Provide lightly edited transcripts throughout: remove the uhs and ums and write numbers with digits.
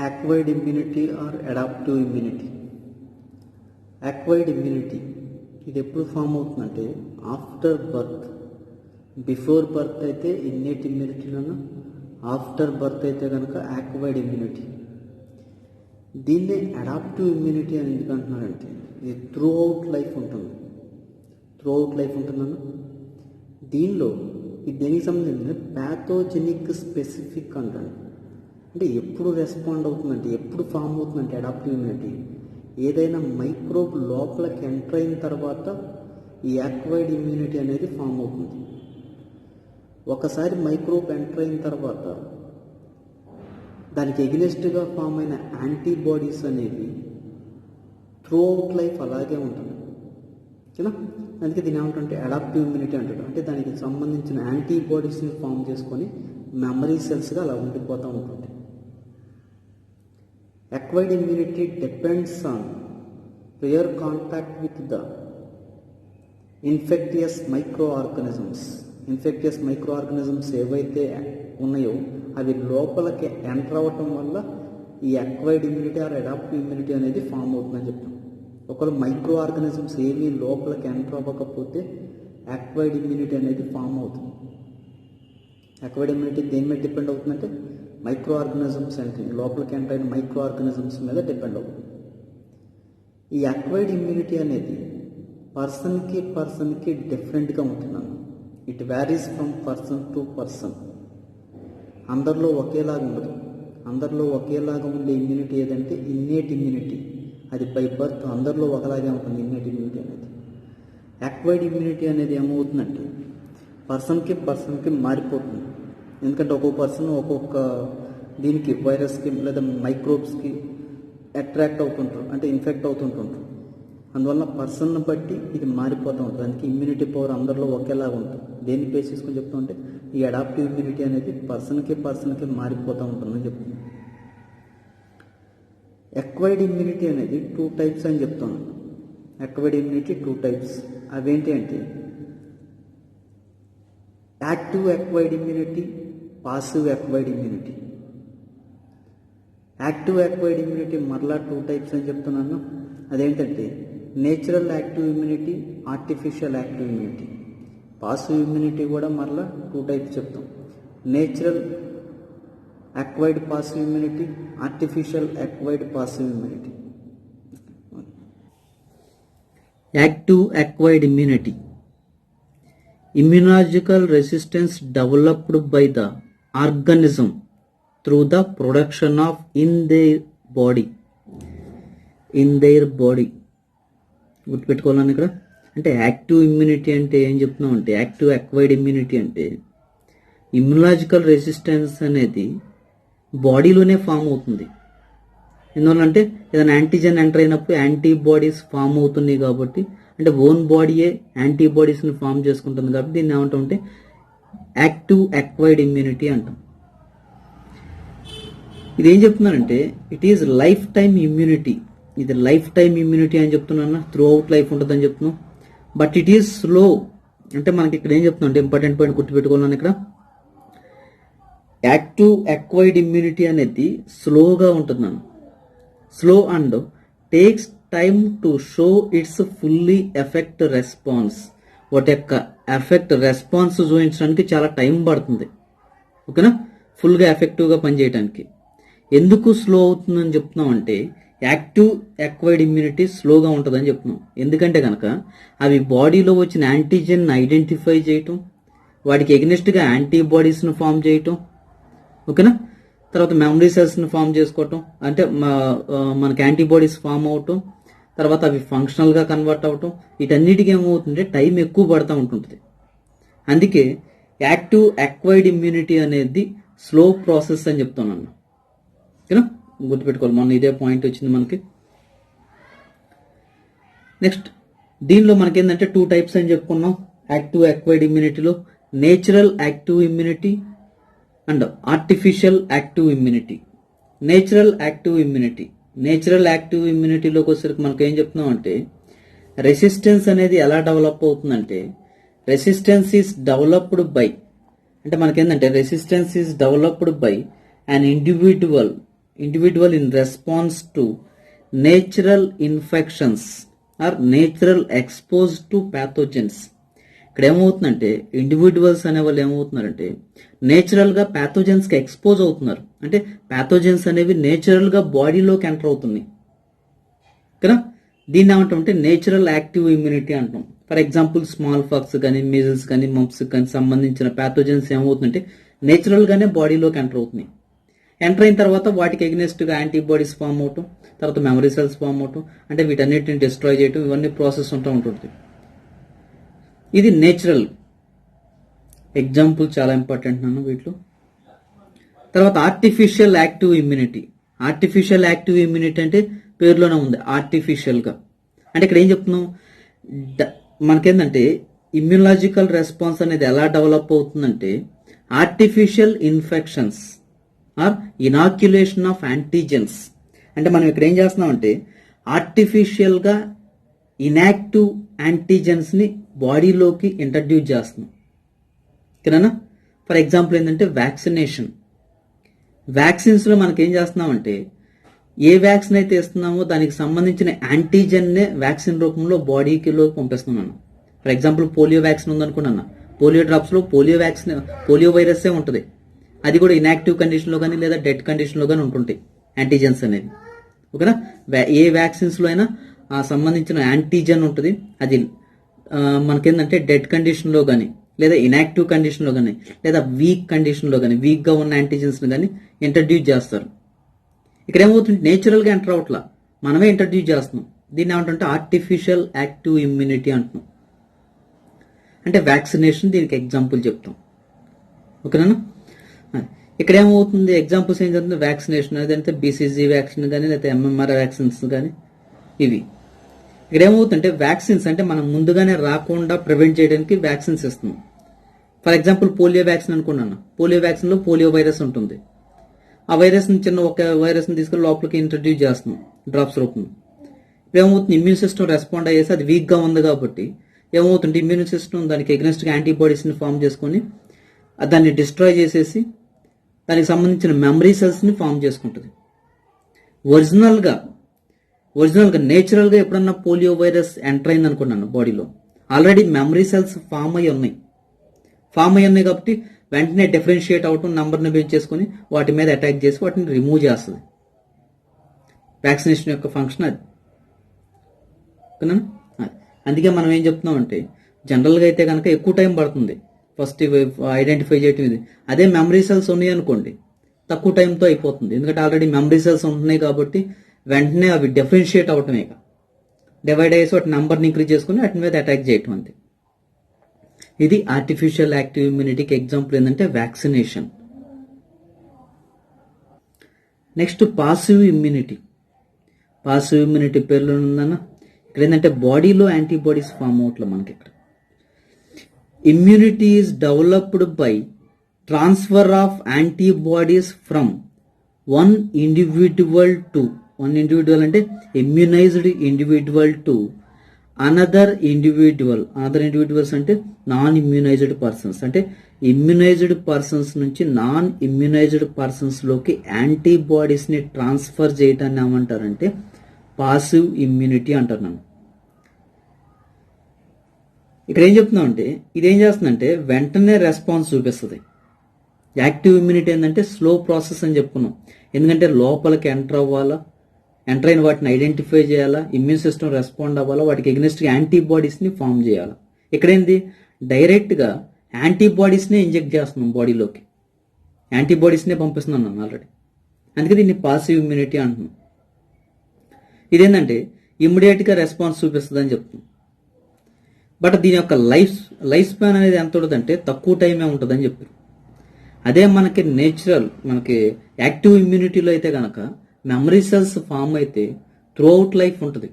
acquired immunity or adaptive immunity. Acquired immunity ఇది ఎప్పుడు form అవుతుందంటే ఆఫ్టర్ బర్త్. బిఫోర్ బర్త్ అయితే ఇన్నేట్ ఇమ్యూనిటీలను, ఆఫ్టర్ బర్త్ అయితే కనుక యాక్వైర్డ్ ఇమ్యూనిటీ. దీన్నే అడాప్టివ్ ఇమ్యూనిటీ అని ఎందుకు అంటున్నారంటే ఇది త్రూ అవుట్ లైఫ్ ఉంటుందన్న. దీనిలో ఇది దేనికి సంబంధించిన ప్యాథోజెనిక్ స్పెసిఫిక్ అంటాను. అంటే ఎప్పుడు రెస్పాండ్ అవుతుందంటే, ఎప్పుడు ఫామ్ అవుతుందంటే అడాప్టివ్ ఇమ్యూనిటీ ఏదైనా మైక్రోబ్ లోపలికి ఎంటర్ అయిన తర్వాత ఈ యాక్వైర్డ్ ఇమ్యూనిటీ అనేది ఫామ్ అవుతుంది. ఒకసారి మైక్రోబ్ ఎంటర్ అయిన తర్వాత దానికి ఎగ్నెస్ట్గా ఫామ్ అయిన యాంటీబాడీస్ అనేవి త్రూ అవుట్ లైఫ్ అలాగే ఉంటుంది. ఓకేనా? అందుకే దీని ఏమంటుంటే అడాప్టివ్ ఇమ్యూనిటీ అంటారు. అంటే దానికి సంబంధించిన యాంటీబాడీస్ని ఫామ్ చేసుకొని మెమరీ సెల్స్గా అలా ఉండిపోతూ ఉంటుంది. Acquired immunity depends on prior contact with the infectious microorganisms. Infectious microorganisms ఏవైతే ఉన్నాయో అవి లోపలికి ఎంటర్ అవ్వటం వల్ల ఈ acquired immunity are adaptive immunity అనేది ఫామ్ అవుతుందని చెప్తాం. ఒకవేళ మైక్రో ఆర్గానిజమ్స్ ఏమీ లోపలికి ఎంటర్ అవ్వకపోతే అక్వైర్డ్ ఇమ్యూనిటీ అనేది ఫామ్ అవుతుంది. అక్వైర్డ్ ఇమ్యూనిటీ దేని మీద డిపెండ్ అవుతుందంటే మైక్రో ఆర్గానిజమ్స్ అంటే లోపలికి ఎంటర్ అయిన మైక్రో ఆర్గానిజమ్స్ మీద డిపెండ్ అవుతుంది. ఈ అక్వైర్డ్ ఇమ్యూనిటీ అనేది పర్సన్కి డిఫరెంట్గా ఉంటున్నాను. It varies from person to person. అందరిలో ఒకేలాగా ఉండదు. అందరిలో ఒకేలాగా ఉండే ఇమ్యూనిటీ ఏదంటే ఇన్నేట్ ఇమ్యూనిటీ. అది బై బర్త్ అందరిలో ఒకలాగే ఉంటుంది ఇన్నేట్ ఇమ్యూనిటీ అనేది. అక్వైర్డ్ ఇమ్యూనిటీ అనేది ఏమవుతుందంటే పర్సన్కి మారిపోతుంది. ఎందుకంటే ఒక్కొక్క పర్సన్ ఒక్కొక్క దీనికి వైరస్కి లేదా మైక్రోబ్స్కి అట్రాక్ట్ అవుతుంటారు, అంటే ఇన్ఫెక్ట్ అవుతుంటుంటారు. అందువల్ల పర్సన్ను బట్టి ఇది మారిపోతూ ఉంటుంది. దానికి ఇమ్యూనిటీ పవర్ అందరిలో ఒకేలాగా ఉంటుంది. దేన్ని బేస్ చేసుకొని చెప్తూ ఉంటే ఈ అడాప్టివ్ ఇమ్యూనిటీ అనేది పర్సన్కి మారిపోతూ ఉంటుందని చెప్తుంది. అక్వైర్డ్ ఇమ్యూనిటీ అనేది 2 టైప్స్ అని చెప్తున్నాను. Acquired immunity 2 types. అవేంటి అంటే active acquired immunity, passive acquired immunity. Active acquired immunity మరలా 2 టైప్స్ అని చెప్తున్నాను. అదేంటంటే natural active immunity, artificial active immunity. Passive immunity కూడా మరలా 2 టైప్స్ చెప్తాం. Natural acquired passive immunity, artificial acquired passive immunity. Active acquired immunity immunological resistance developed by the organism through the production of in their body గుర్తుపెట్టుకోవాలని ఇక్కడ. అంటే active immunity అంటే ఏం చెప్తున్నాం అంటే active acquired immunity అంటే ఇమ్యునాలజికల్ రెసిస్టెన్స్ అనేది బాడీలోనే form అవుతుంది. ఎందువల్లంటే ఏదైనా యాంటీజెన్ ఎంటర్ అయినప్పుడు యాంటీబాడీస్ ఫామ్ అవుతున్నాయి కాబట్టి, అంటే ఓన్ బాడీయే యాంటీబాడీస్ని ఫామ్ చేసుకుంటుంది కాబట్టి దీన్ని ఏమంటామంటే యాక్టివ్ అక్వైర్డ్ ఇమ్యూనిటీ అంటాం. ఇది ఏం చెప్తున్నానంటే it is life time immunity. ఇది లైఫ్ టైమ్ ఇమ్యూనిటీ అని చెప్తున్నా, త్రూ అవుట్ లైఫ్ ఉంటుందని చెప్తున్నాం. But it is slow. అంటే మనకి ఇక్కడ ఏం చెప్తున్నా అంటే ఇంపార్టెంట్ పాయింట్ గుర్తుపెట్టుకోవాలని ఇక్కడ యాక్టివ్ అక్వైర్డ్ ఇమ్యూనిటీ అనేది స్లోగా ఉంటున్నాను. Slow and takes time to show it's fully effect response. వాటి యొక్క ఎఫెక్ట్ రెస్పాన్స్ చూపించడానికి చాలా టైం పడుతుంది. ఓకేనా? ఫుల్గా ఎఫెక్టివ్గా పనిచేయడానికి. ఎందుకు స్లో అవుతుందని చెప్తున్నాం అంటే యాక్టివ్ అక్వైర్డ్ ఇమ్యూనిటీ స్లోగా ఉంటుందని చెప్తున్నాం. ఎందుకంటే కనుక అవి బాడీలో వచ్చిన యాంటీజెన్ ఐడెంటిఫై చేయటం, వాటికి ఎగ్నెస్ట్గా యాంటీబాడీస్ను ఫామ్ చేయటం, ఓకేనా, తర్వాత మెమరీ సెల్స్ని ఫామ్ చేసుకోవటం, అంటే మనకి యాంటీబాడీస్ ఫామ్ అవటం, తర్వాత అవి ఫంక్షనల్గా కన్వర్ట్ అవటం, వీటన్నిటికీ ఏమవుతుంటే టైం ఎక్కువ పడుతూ ఉంటుంది. అందుకే యాక్టివ్ అక్వైర్డ్ ఇమ్యూనిటీ అనేది స్లో ప్రాసెస్ అని చెప్తున్నాను. ఓకేనా? గుర్తుపెట్టుకోవాలి. మొన్న ఇదే పాయింట్ వచ్చింది మనకి. నెక్స్ట్ దీనిలో మనకేంటంటే 2 టైప్స్ అని చెప్పుకున్నాం యాక్టివ్ అక్వైర్డ్ ఇమ్యూనిటీలో. Natural active immunity and artificial active immunity. Natural active ఇమ్యూనిటీలోకి వచ్చేసరికి మనకు ఏం చెప్తున్నాం అంటే రెసిస్టెన్స్ అనేది ఎలా డెవలప్ అవుతుందంటే రెసిస్టెన్స్ ఈస్ డెవలప్డ్ బై, అంటే మనకేంటంటే resistance is developed by an individual individual in response to natural infections or natural exposed to pathogens. ఇక్కడ ఏమవుతుందంటే ఇండివిజువల్స్ అనే వాళ్ళు ఏమవుతున్నారంటే నేచురల్ గా ప్యాథోజన్స్ కి ఎక్స్పోజ్ అవుతున్నారు. అంటే ప్యాథోజన్స్ అనేవి నేచురల్ గా బాడీలోకి ఎంటర్ అవుతున్నాయి కదా. దీన్ని ఏమంటామంటే నేచురల్ యాక్టివ్ ఇమ్యూనిటీ అంటాం. ఫర్ ఎగ్జాంపుల్ స్మాల్ ఫాక్స్ కానీ మీజిల్స్ కానీ మంప్స్ కానీ సంబంధించిన ప్యాథోజన్స్ ఏమవుతుందంటే నేచురల్ గానే బాడీలోకి ఎంటర్ అవుతున్నాయి. ఎంటర్ అయిన తర్వాత వాటికి ఎగ్నెస్ట్ గా యాంటీబాడీస్ ఫామ్ అవటం, తర్వాత మెమరీ సెల్స్ ఫామ్ అవటం, అంటే వీటన్నిటిని డిస్ట్రాయ్ చేయటం, ఇవన్నీ ప్రాసెస్ ఉంటుంది. ఇది నేచురల్. ఎగ్జాంపుల్ చాలా ఇంపార్టెంట్ నన్ను వీటిలో. తర్వాత artificial active immunity. Artificial active immunity అంటే పేరులోనే ఉంది ఆర్టిఫిషియల్ గా. అంటే ఇక్కడ ఏం చెప్తున్నాం, మనకేంటంటే ఇమ్యూనలాజికల్ రెస్పాన్స్ అనేది ఎలా డెవలప్ అవుతుందంటే artificial infections or inoculation of antigens. అంటే మనం ఇక్కడ ఏం చేస్తున్నామంటే ఆర్టిఫిషియల్ గా ఇనాక్టివ్ యాంటీజెన్స్ ని బాడీలోకి ఇంట్రడ్యూస్ చేస్తున్నాం. ఓకేనా. ఫర్ ఎగ్జాంపుల్ ఏంటంటే వ్యాక్సినేషన్. వ్యాక్సిన్స్ లో మనకి ఏం చేస్తున్నామంటే ఏ వ్యాక్సిన్ అయితే ఇస్తున్నామో దానికి సంబంధించిన యాంటీజెన్ నే వ్యాక్సిన్ రూపంలో బాడీకిలో పంపిస్తున్నాను. ఫర్ ఎగ్జాంపుల్ పోలియో వ్యాక్సిన్ ఉందనుకున్నా, పోలియో డ్రాప్స్ లో పోలియో వైరస్ ఉంటుంది. అది కూడా ఇనాక్టివ్ కండిషన్ లో కానీ లేదా డెడ్ కండిషన్ లో కానీ ఉంటుంటాయి యాంటీజెన్స్ అనేది. ఓకేనా. ఏ వ్యాక్సిన్స్ లో అయినా ఆ సంబంధించిన యాంటీజెన్ ఉంటుంది. అది మనకేంటంటే డెడ్ కండిషన్ లో కానీ లేదా ఇనాక్టివ్ కండిషన్ లో కానీ లేదా వీక్ కండిషన్ లో కానీ వీక్ గా ఉన్న యాంటీజెన్స్ కానీ ఇంట్రడ్యూస్ చేస్తారు. ఇక్కడ ఏమవుతుంది, నేచురల్ గా ఎంటర్ అవట్లా, మనమే ఇంట్రడ్యూస్ చేస్తున్నాం. దీన్ని ఏమంటే ఆర్టిఫిషియల్ యాక్టివ్ ఇమ్యూనిటీ అంటున్నాం. అంటే వ్యాక్సినేషన్ దీనికి ఎగ్జాంపుల్ చెప్తాం. ఓకేనా. ఇక్కడ ఏమవుతుంది, ఎగ్జాంపుల్స్ ఏం జరుగుతుంది, వ్యాక్సినేషన్ అదంటే బీసీజీ వ్యాక్సిన్ కానీ లేదా ఎంఎంఆర్ వ్యాక్సిన్స్ కానీ ఇవి. ఇక్కడ ఏమవుతుందంటే వ్యాక్సిన్స్ అంటే మనం ముందుగానే రాకుండా ప్రివెంట్ చేయడానికి వ్యాక్సిన్స్ ఇస్తున్నాం. ఫర్ ఎగ్జాంపుల్ పోలియో వ్యాక్సిన్ అనుకున్నాను. పోలియో వ్యాక్సిన్ లో పోలియో వైరస్ ఉంటుంది. ఆ వైరస్ చిన్న ఒక వైరస్ ని తీసుకుని లోపలికి ఇంట్రడ్యూస్ చేస్తున్నాం డ్రాప్స్ రూపంలో. ఇప్పుడు ఏమవుతుంది, ఇమ్యూన్ సిస్టమ్ రెస్పాండ్ అయ్యేసి అది వీక్ గా ఉంది కాబట్టి ఏమవుతుంది, ఇమ్యూన్ సిస్టమ్ దానికి ఎగ్నెస్ట్ గా యాంటీబాడీస్ ని ఫామ్ చేసుకొని దాన్ని డిస్ట్రాయ్ చేసేసి దానికి సంబంధించిన మెమరీ సెల్స్ ని ఫామ్ చేసుకుంటుంది. ఒరిజినల్ గా నేచురల్ గా ఎప్పుడన్నా పోలియో వైరస్ ఎంటర్ అయింది అనుకున్నాను బాడీలో, ఆల్రెడీ మెమరీ సెల్స్ ఫామ్ అయ్యి ఉన్నాయి కాబట్టి వెంటనే డిఫరెన్షియేట్ అవటం, నంబర్ని బేస్ చేసుకుని వాటి మీద అటాక్ చేసి వాటిని రిమూవ్ చేస్తుంది. వ్యాక్సినేషన్ యొక్క ఫంక్షన్ అది. అందుకే మనం ఏం చెప్తున్నాం అంటే జనరల్గా అయితే కనుక ఎక్కువ టైం పడుతుంది ఫస్ట్ ఐడెంటిఫై చేయటం. ఇది అదే మెమరీ సెల్స్ ఉన్నాయి అనుకోండి తక్కువ టైంతో అయిపోతుంది. ఎందుకంటే ఆల్రెడీ మెమరీ సెల్స్ ఉంటున్నాయి కాబట్టి వెంటనే అవి డిఫరెన్షియేట్ అవటమే, డివైడ్ అయ్యేసి వాటి నంబర్ని ఇంక్రీజ్ చేసుకుని వాటి మీద అటాక్ చేయటం అంతే. ఇది ఆర్టిఫిషియల్ యాక్టివ్ ఇమ్యూనిటీకి ఎగ్జాంపుల్ ఏంటంటే vaccination. Next passive immunity. Passive immunity పేర్లో ఉందన్న. ఇక్కడ ఏంటంటే బాడీలో యాంటీబాడీస్ ఫామ్ అవట్ల మనకి. ఇక్కడ immunity is developed by transfer of antibodies from one individual అంటే ఇమ్యూనైజ్డ్ ఇండివిజువల్ టు అనదర్ ఇండివిజువల్స్ అంటే నాన్ ఇమ్యూనైజ్డ్ పర్సన్స్. అంటే ఇమ్యూనైజ్డ్ పర్సన్స్ నుంచి నాన్ ఇమ్యూనైజ్డ్ పర్సన్స్ లోకి యాంటీబాడీస్ ని ట్రాన్స్ఫర్ చేయటాన్ని ఏమంటారంటే పాసివ్ ఇమ్యూనిటీ అంటారు నన్ను. ఇక్కడ ఏం చెప్తున్నాం అంటే ఇదేం చేస్తుందంటే వెంటనే రెస్పాన్స్ చూపిస్తుంది. యాక్టివ్ ఇమ్యూనిటీ ఏంటంటే స్లో ప్రాసెస్ అని చెప్పుకున్నాం. ఎందుకంటే లోపలికి ఎంటర్ అయిన వాటిని ఐడెంటిఫై చేయాలా, ఇమ్యూన్ సిస్టమ్ రెస్పాండ్ అవ్వాలా, వాటికి ఎగ్నెస్ట్ యాంటీబాడీస్ ని ఫామ్ చేయాలా. ఇక్కడేంది, డైరెక్ట్ గా యాంటీబాడీస్ నే ఇంజెక్ట్ చేస్తున్నాం బాడీలోకి, యాంటీబాడీస్ నే పంపిస్తున్నాను నన్ను ఆల్రెడీ. అందుకే దీన్ని పాసివ్ ఇమ్యూనిటీ అంటున్నాం. ఇదేంటంటే ఇమ్మీడియట్ గా రెస్పాన్స్ చూపిస్తుంది అని చెప్తున్నాం. బట్ దీని యొక్క లైఫ్ స్పాన్ అనేది ఎంత ఉంటుందంటే తక్కువ టైమే ఉంటుందని చెప్పారు. అదే మనకి యాక్టివ్ ఇమ్యూనిటీలో అయితే కనుక మెమరీ సెల్స్ ఫామ్ అయితే త్రూ అవుట్ లైఫ్ ఉంటుంది.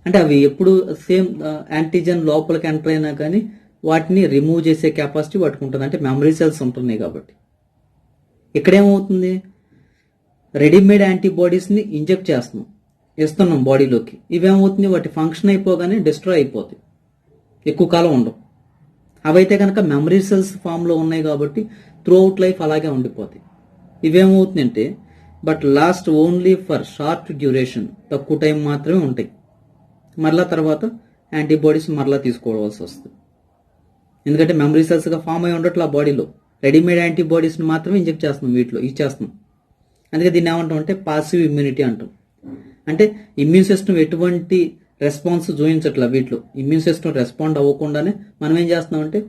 అంటే అవి ఎప్పుడు సేమ్ యాంటీజెన్ లోపలికి ఎంటర్ అయినా కానీ వాటిని రిమూవ్ చేసే కెపాసిటీ వాటికి ఉంటుంది. అంటే మెమరీ సెల్స్ ఉంటున్నాయి కాబట్టి. ఇక్కడేమవుతుంది, రెడీమేడ్ యాంటీబాడీస్ ని ఇంజెక్ట్ ఇస్తున్నాం బాడీలోకి. ఇవేమవుతుంది, వాటి ఫంక్షన్ అయిపోగానే డిస్ట్రాయ్ అయిపోతాయి, ఎక్కువ కాలం ఉండవు. అవైతే కనుక మెమరీ సెల్స్ ఫామ్ లో ఉన్నాయి కాబట్టి త్రూ అవుట్ లైఫ్ అలాగే ఉండిపోతాయి. ఇవేమవుతుందంటే but last only for short duration, తక్కువ టైం మాత్రమే ఉంటాయి. మరలా తర్వాత యాంటీబాడీస్ మరలా తీసుకోవాల్సి వస్తుంది. ఎందుకంటే మెమరీ సెల్స్గా ఫామ్ అయి ఉండట్లు ఆ బాడీలో రెడీమేడ్ యాంటీబాడీస్ని మాత్రమే ఇంజెక్ట్ చేస్తున్నాం, వీటిలో ఇచ్చేస్తున్నాం. అందుకే దీన్ని ఏమంటాం అంటే పాసివ్ ఇమ్యూనిటీ అంటాం. అంటే ఇమ్యూన్ సిస్టమ్ ఎటువంటి రెస్పాన్స్ చూపించట్లా, వీటిలో ఇమ్యూన్ సిస్టమ్ రెస్పాండ్ అవ్వకుండానే మనం ఏం చేస్తున్నాం అంటే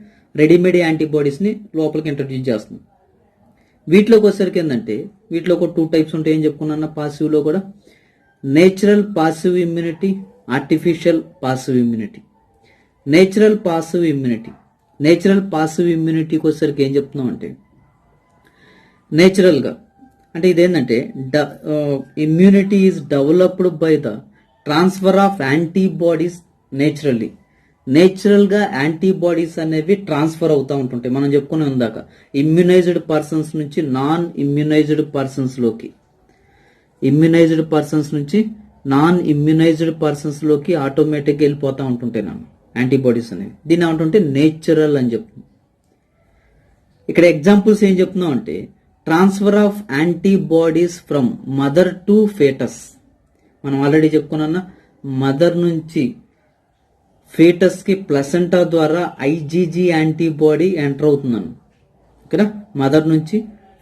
రెడీమేడ్ యాంటీబాడీస్ని లోపలికి ఇంట్రడ్యూస్ చేస్తున్నాం. వీటిలోకి వచ్చేసరికి ఏంటంటే వీటిలో ఒక 2 టైప్స్ ఉంటాయి ఏం చెప్పుకున్నా పాసివ్లో కూడా. Natural passive immunity, artificial passive immunity. Natural passive ఇమ్యూనిటీకి వచ్చేసరికి ఏం చెప్తున్నాం అంటే నేచురల్గా అంటే ఇదేంటంటే immunity is developed by the transfer of antibodies నేచురల్గా యాంటీబాడీస్ అనేవి ట్రాన్స్ఫర్ అవుతూ ఉంటుంటాయి. మనం చెప్పుకునే ఉందాక ఇమ్యునైజ్డ్ పర్సన్స్ నుంచి నాన్ ఇమ్యునైజ్డ్ పర్సన్స్ లోకి ఆటోమేటిక్గా వెళ్ళిపోతూ ఉంటుంటాయి యాంటీబాడీస్ అనేవి. దీన్ని ఏమంటుంటే నేచురల్ అని చెప్తుంది. ఇక్కడ ఎగ్జాంపుల్స్ ఏం చెప్తున్నాం అంటే transfer of antibodies from mother to foetus. మనం ఆల్రెడీ చెప్పుకున్నా మదర్ నుంచి ఫేటస్ కి ప్లసెంటా ద్వారా ఐజీజీ యాంటీబాడీ ఎంటర్ అవుతున్నాను. ఓకేనా, మదర్ నుంచి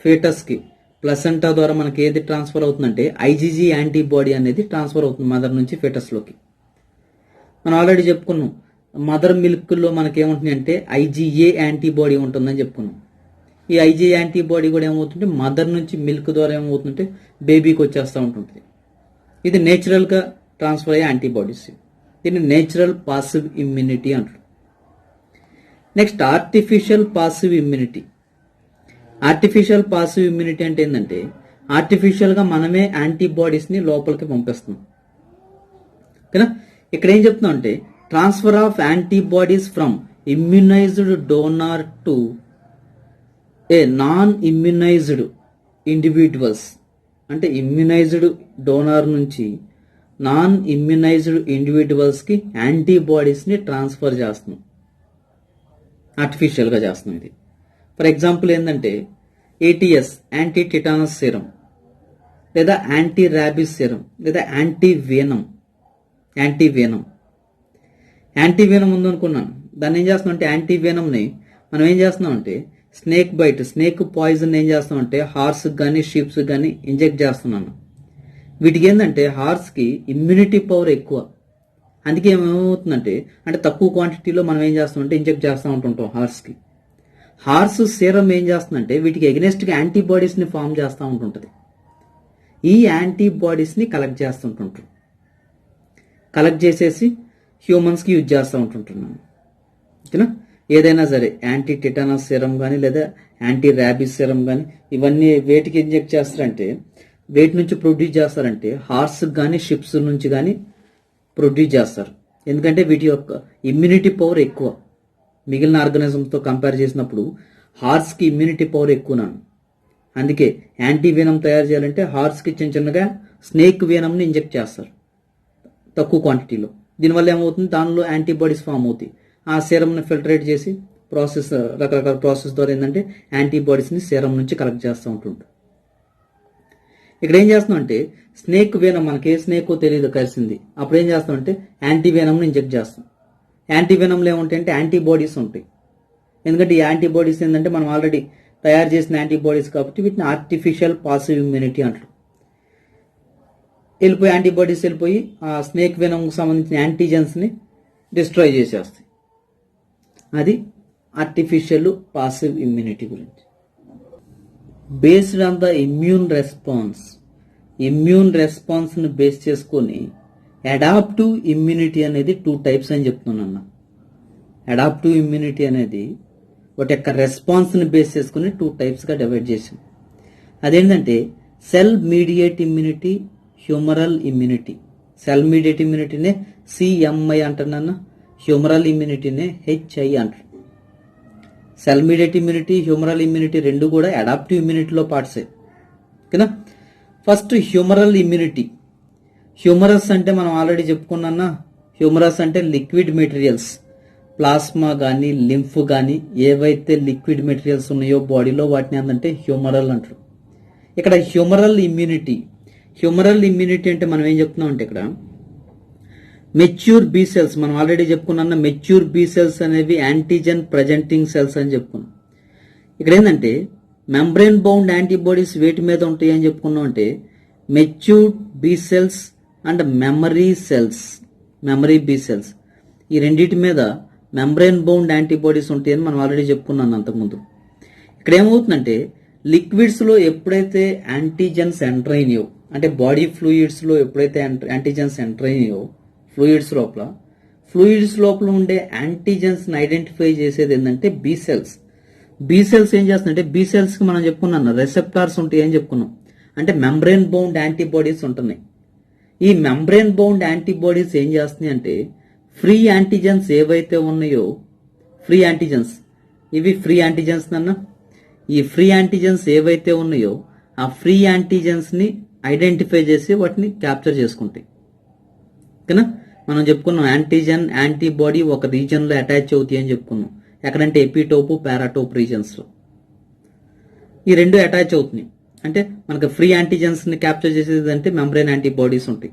ఫేటస్ కి ప్లసెంటా ద్వారా మనకి ఏది ట్రాన్స్ఫర్ అవుతుందంటే ఐజీజీ యాంటీబాడీ అనేది ట్రాన్స్ఫర్ అవుతుంది మదర్ నుంచి ఫేటస్ లోకి. మనం ఆల్రెడీ చెప్పుకున్నాం మదర్ మిల్క్ లో మనకి ఏముంటుంది అంటే ఐజీఏ యాంటీబాడీ ఉంటుందని చెప్పుకున్నాం. ఈ ఐజీ యాంటీబాడీ కూడా ఏమవుతుంటే మదర్ నుంచి మిల్క్ ద్వారా ఏమవుతుంటే బేబీకి వచ్చేస్తూ ఉంటుంది. ఇది నేచురల్ గా ట్రాన్స్ఫర్ అయ్యే యాంటీబాడీస్. దీన్ని నేచురల్ పాసివ్ ఇమ్యూనిటీ అంటారు. Next artificial passive immunity. Artificial passive immunity అంటే ఏంటంటే ఆర్టిఫిషియల్ గా మనమే యాంటీబాడీస్ ని లోపలికి పంపిస్తున్నాం. ఓకేనా, ఇక్కడ ఏం చెప్తున్నాం అంటే transfer of antibodies from immunized donor to a non immunized individuals. అంటే ఇమ్యునైజ్డ్ డోనార్ నుంచి నాన్ ఇమ్యునైజ్డ్ ఇండివిజువల్స్ కి యాంటీబాడీస్ ని ట్రాన్స్ఫర్ చేస్తున్నాం, ఆర్టిఫిషియల్ గా చేస్తున్నాం. ఇది ఫర్ ఎగ్జాంపుల్ ఏంటంటే ఏటీఎస్ యాంటీ టిటానస్ సీరం, లేదా యాంటీ ర్యాబిస్ సీరం, లేదా యాంటీవేనం ఉందనుకున్నాను. దాన్ని ఏం చేస్తున్నాం అంటే యాంటీవేనంని మనం ఏం చేస్తున్నాం అంటే స్నేక్ పాయిజన్ ఏం చేస్తాం అంటే హార్స్ కానీ షీప్స్ కానీ ఇంజెక్ట్ చేస్తున్నాను. వీటికి ఏంటంటే హార్స్కి ఇమ్యూనిటీ పవర్ ఎక్కువ. అందుకే ఏమవుతుందంటే అంటే తక్కువ క్వాంటిటీలో మనం ఏం చేస్తామంటే ఇంజెక్ట్ చేస్తూ ఉంటుంటాం హార్స్కి. హార్స్ సీరం ఏం చేస్తుందంటే వీటికి ఎగ్నెస్ట్గా యాంటీబాడీస్ని ఫామ్ చేస్తూ ఉంటుంటుంది. ఈ యాంటీబాడీస్ని కలెక్ట్ చేస్తుంటుంటారు. కలెక్ట్ చేసేసి హ్యూమన్స్కి యూజ్ చేస్తూ ఉంటుంటున్నాను. ఓకేనా, ఏదైనా సరే యాంటీ టిటానస్ సీరం కానీ లేదా యాంటీ ర్యాబిస్ సీరం కానీ ఇవన్నీ వేటికి ఇంజెక్ట్ చేస్తారంటే వేటి నుంచి ప్రొడ్యూస్ చేస్తారంటే హార్స్ కానీ షిప్స్ నుంచి కానీ ప్రొడ్యూస్ చేస్తారు. ఎందుకంటే వీటి యొక్క ఇమ్యూనిటీ పవర్ ఎక్కువ. మిగిలిన ఆర్గానిజంతో కంపేర్ చేసినప్పుడు హార్స్కి ఇమ్యూనిటీ పవర్ ఎక్కువనాను. అందుకే యాంటీ వీనం తయారు చేయాలంటే హార్స్కి చిన్నగా స్నేక్ వీనంని ఇంజెక్ట్ చేస్తారు తక్కువ క్వాంటిటీలో. దీనివల్ల ఏమవుతుంది దానిలో యాంటీబాడీస్ ఫామ్ అవుతాయి. ఆ సీరంని ఫిల్టరేట్ చేసి రకరకాల ప్రాసెస్ ద్వారా ఏంటంటే యాంటీబాడీస్ని సీరం నుంచి కలెక్ట్ చేస్తూ ఉంటుంటారు. ఇక్కడ ఏం చేస్తున్నాం అంటే స్నేక్ వేనం మనకి ఏ స్నేకో తెలియదు కలిసింది, అప్పుడు ఏం చేస్తాం అంటే యాంటీవేనంని ఇంజెక్ట్ చేస్తాం. యాంటీవేనంలో ఏముంటాయంటే యాంటీబాడీస్ ఉంటాయి. ఎందుకంటే ఈ యాంటీబాడీస్ ఏంటంటే మనం ఆల్రెడీ తయారు చేసిన యాంటీబాడీస్ కాబట్టి వీటిని ఆర్టిఫిషియల్ పాసివ్ ఇమ్యూనిటీ అంటారు. యాంటీబాడీస్ వెళ్ళిపోయి ఆ స్నేక్ వేనంకు సంబంధించిన యాంటీజెన్స్ని డిస్ట్రాయ్ చేసేస్తాయి. అది ఆర్టిఫిషియల్ పాసివ్ ఇమ్యూనిటీ గురించి. బేస్డ్ ఆన్ ద ఇమ్యూన్ రెస్పాన్స్ని బేస్ చేసుకొని అడాప్టివ్ ఇమ్యూనిటీ అనేది 2 టైప్స్ అని చెప్తున్నాను. అడాప్టివ్ ఇమ్యూనిటీ అనేది వాటి యొక్క రెస్పాన్స్ని బేస్ చేసుకుని 2 టైప్స్గా డివైడ్ చేసాం. అదేంటంటే cell mediate immunity, humoral immunity. Cell mediate ఇమ్యూనిటీనే సిఎంఐ అంటున్నాను, హ్యూమరల్ ఇమ్యూనిటీనే హెచ్ఐ అంటారు. Cell mediate immunity, humoral immunity రెండు కూడా అడాప్టివ్ ఇమ్యూనిటీలో పార్ట్సే. ఓకేనా, ఫస్ట్ హ్యూమరల్ ఇమ్యూనిటీ. హ్యూమరస్ అంటే మనం ఆల్రెడీ చెప్పుకున్నా, హ్యూమరస్ అంటే లిక్విడ్ మెటీరియల్స్, ప్లాస్మా కానీ లింఫ్ కానీ ఏవైతే లిక్విడ్ మెటీరియల్స్ ఉన్నాయో బాడీలో వాటిని ఏంటంటే హ్యూమరల్ అంటారు. ఇక్కడ హ్యూమరల్ ఇమ్యూనిటీ అంటే మనం ఏం చెప్తున్నాం అంటే ఇక్కడ మెచ్యూర్ బి సెల్స్, మనం ఆల్రెడీ చెప్పుకున్న మెచ్యూర్ బి సెల్స్ అనేవి యాంటీజెన్ ప్రజెంటింగ్ సెల్స్ అని చెప్పుకున్నాం. ఇక్కడ ఏంటంటే మెంబ్రెయిన్ బౌండ్ యాంటీబాడీస్ వేటి మీద ఉంటాయి అని చెప్పుకున్నాం అంటే matured B cells and memory B cells, ఈ రెండింటి మీద మెంబ్రెయిన్ బౌండ్ యాంటీబాడీస్ ఉంటాయని మనం ఆల్రెడీ చెప్పుకున్నాను అంతకుముందు. ఇక్కడ ఏమవుతుందంటే లిక్విడ్స్ లో ఎప్పుడైతే యాంటీజెన్స్ ఎంటర్ అయినాయో, అంటే బాడీ ఫ్లూయిడ్స్ లో ఎప్పుడైతే యాంటీజెన్స్ ఎంటర్ అయినాయో ఫ్లూయిడ్స్ లోపల ఉండే యాంటీజెన్స్ ని ఐడెంటిఫై చేసేది ఏంటంటే బి సెల్స్ ఏం చేస్తుందంటే బి సెల్స్ కి మనం చెప్పుకున్నాను రెసెప్టార్స్ ఉంటాయి అని చెప్పుకున్నాం. అంటే మెంబ్రెయిన్ బౌండ్ యాంటీబాడీస్ ఉంటున్నాయి. ఈ మెంబ్రెయిన్ బౌండ్ యాంటీబాడీస్ ఏం చేస్తున్నాయి అంటే ఫ్రీ యాంటీజెన్స్ ఏవైతే ఉన్నాయో, ఇవి ఫ్రీ యాంటీజెన్స్ అన్న, ఈ ఫ్రీ యాంటీజెన్స్ ఏవైతే ఉన్నాయో ఆ ఫ్రీ యాంటీజెన్స్ ని ఐడెంటిఫై చేసి వాటిని క్యాప్చర్ చేసుకుంటాయి. ఓకేనా, మనం చెప్పుకున్నాం యాంటీజెన్ యాంటీబాడీ ఒక రీజన్ లో అటాచ్ అవుతాయి అని చెప్పుకున్నాం. ఎక్కడంటే ఎపిటోపు పారాటోప్ రీజన్స్ లో ఈ రెండు అటాచ్ అవుతున్నాయి. అంటే మనకు ఫ్రీ యాంటీజెన్స్ ని క్యాప్చర్ చేసేది అంటే మెంబ్రెయిన్ యాంటీబాడీస్ ఉంటాయి.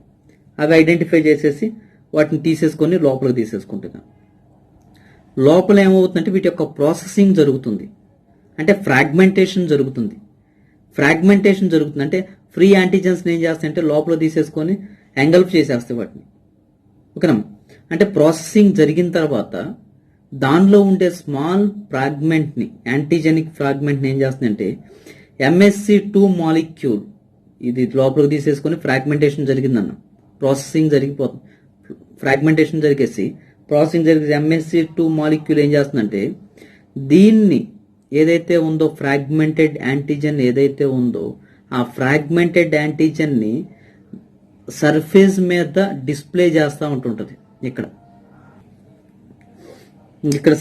అవి ఐడెంటిఫై చేసేసి వాటిని తీసేసుకొని లోపలికి తీసేసుకుంటున్నాం. లోపల ఏమవుతుందంటే వీటి యొక్క ప్రాసెసింగ్ జరుగుతుంది, అంటే ఫ్రాగ్మెంటేషన్ జరుగుతుంది. అంటే ఫ్రీ యాంటీజెన్స్ ఏం చేస్తాయంటే లోపల తీసేసుకొని ఎంగల్ఫ్ చేసేస్తాయి వాటిని. ఓకేనా, అంటే ప్రాసెసింగ్ జరిగిన తర్వాత దానిలో ఉండే స్మాల్ ఫ్రాగ్మెంట్ ని, యాంటీజెనిక్ ఫ్రాగ్మెంట్ ని ఏం చేస్తుందంటే MSC2 మాలిక్యూల్ ఇది లోపలికి తీసేసుకొని ఫ్రాగ్మెంటేషన్ జరిగిందన్న, ప్రాసెసింగ్ జరిగిపోతుంది. ఫ్రాగ్మెంటేషన్ జరిగేసి ప్రాసెసింగ్ జరిగేసి MSC2 మాలిక్యూల్ ఏం చేస్తుందంటే దీన్ని ఏదైతే ఉందో ఫ్రాగ్మెంటెడ్ యాంటీజెన్ ఏదైతే ఉందో ఆ ఫ్రాగ్మెంటెడ్ యాంటీజెన్ ని సర్ఫేస్ మీద డిస్ప్లే చేస్తూ ఉంటుంటది. ఇక్కడ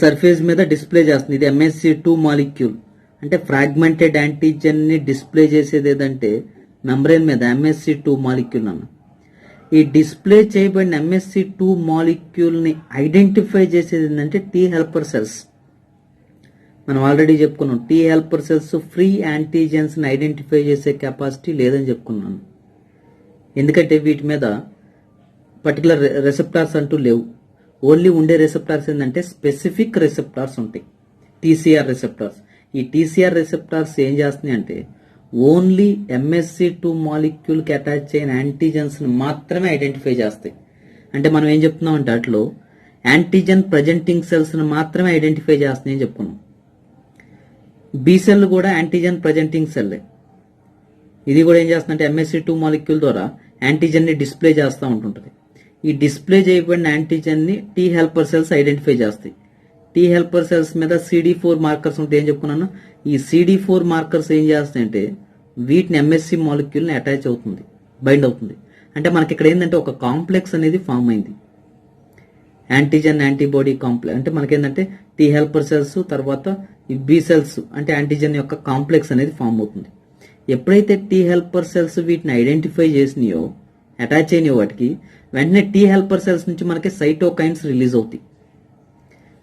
సర్ఫేస్ మీద డిస్ప్లే చేస్తుంది. ఇది MSC2 మాలిక్యూల్. అంటే ఫ్రాగ్మెంటెడ్ యాంటీజెన్ ని డిస్ప్లే చేసేది ఏదంటే మెంబ్రెయిన్ మీద MSC2 మాలిక్యూల్ అన్న. ఈ డిస్ప్లే చేయబడిన MSC2 మాలిక్యూల్ ని ఐడెంటిఫై చేసేది ఏంటంటే టీ హెల్పర్ సెల్స్. మనం ఆల్రెడీ చెప్పుకున్నాం T helper cells free antigens ని ఐడెంటిఫై చేసే కెపాసిటీ లేదని చెప్పుకున్నాను. ఎందుకంటే వీటి మీద పర్టికులర్ రెసెప్టార్స్ అంటూ లేవు. ఓన్లీ ఉండే రెసెప్టార్స్ ఏంటంటే స్పెసిఫిక్ రెసెప్టార్స్ ఉంటాయి, TCR రెసెప్టార్స్. ఈ TCR రెసెప్టార్స్ ఏం చేస్తున్నాయి అంటే ఓన్లీ MSC2 మాలిక్యూల్ కి అటాచ్ అయిన యాంటీజెన్స్ ని మాత్రమే ఐడెంటిఫై చేస్తాయి. అంటే మనం ఏం చెప్తున్నాం అంటే అట్లో యాంటీజెన్ ప్రజెంటింగ్ సెల్స్ ని మాత్రమే ఐడెంటిఫై చేస్తున్నాయి అని చెప్పుకున్నాం. బి సెల్ కూడా యాంటీజెన్ ప్రజెంటింగ్ సెల్. ఇది కూడా ఏం చేస్తుందంటే MSC2 మాలిక్యూల్ ద్వారా యాంటీజెన్ ని డిస్ప్లే చేస్తూ ఉంటుంటది. ఈ డిస్ప్లే చేయబడిన యాంటీజెన్ ని టీ హెల్పర్ సెల్స్ ఐడెంటిఫై చేస్తాయి. టీ హెల్పర్ సెల్స్ మీద CD4 మార్కర్స్ ఉంటాయి ఏం చెప్పుకున్నాను. ఈ CD4 మార్కర్స్ ఏం చేస్తాయంటే వీటిని MSC మాలిక్యూల్ ని అటాచ్ అవుతుంది, బైండ్ అవుతుంది. అంటే మనకి ఇక్కడ ఏంటంటే ఒక కాంప్లెక్స్ అనేది ఫామ్ అయింది, యాంటీజెన్ యాంటీబాడీ కాంప్లెక్స్. అంటే మనకేంటంటే టీ హెల్పర్ సెల్స్ తర్వాత ఈ బి సెల్స్ అంటే యాంటీజెన్ యొక్క కాంప్లెక్స్ అనేది ఫామ్ అవుతుంది. ఎప్పుడైతే టీ హెల్పర్ సెల్స్ వీటిని ఐడెంటిఫై చేసినాయో, అటాచ్ అయినాయో వాటికి, వెంటనే టీ హెల్పర్ సెల్స్ నుంచి మనకి సైటోకైన్స్ రిలీజ్ అవుతాయి.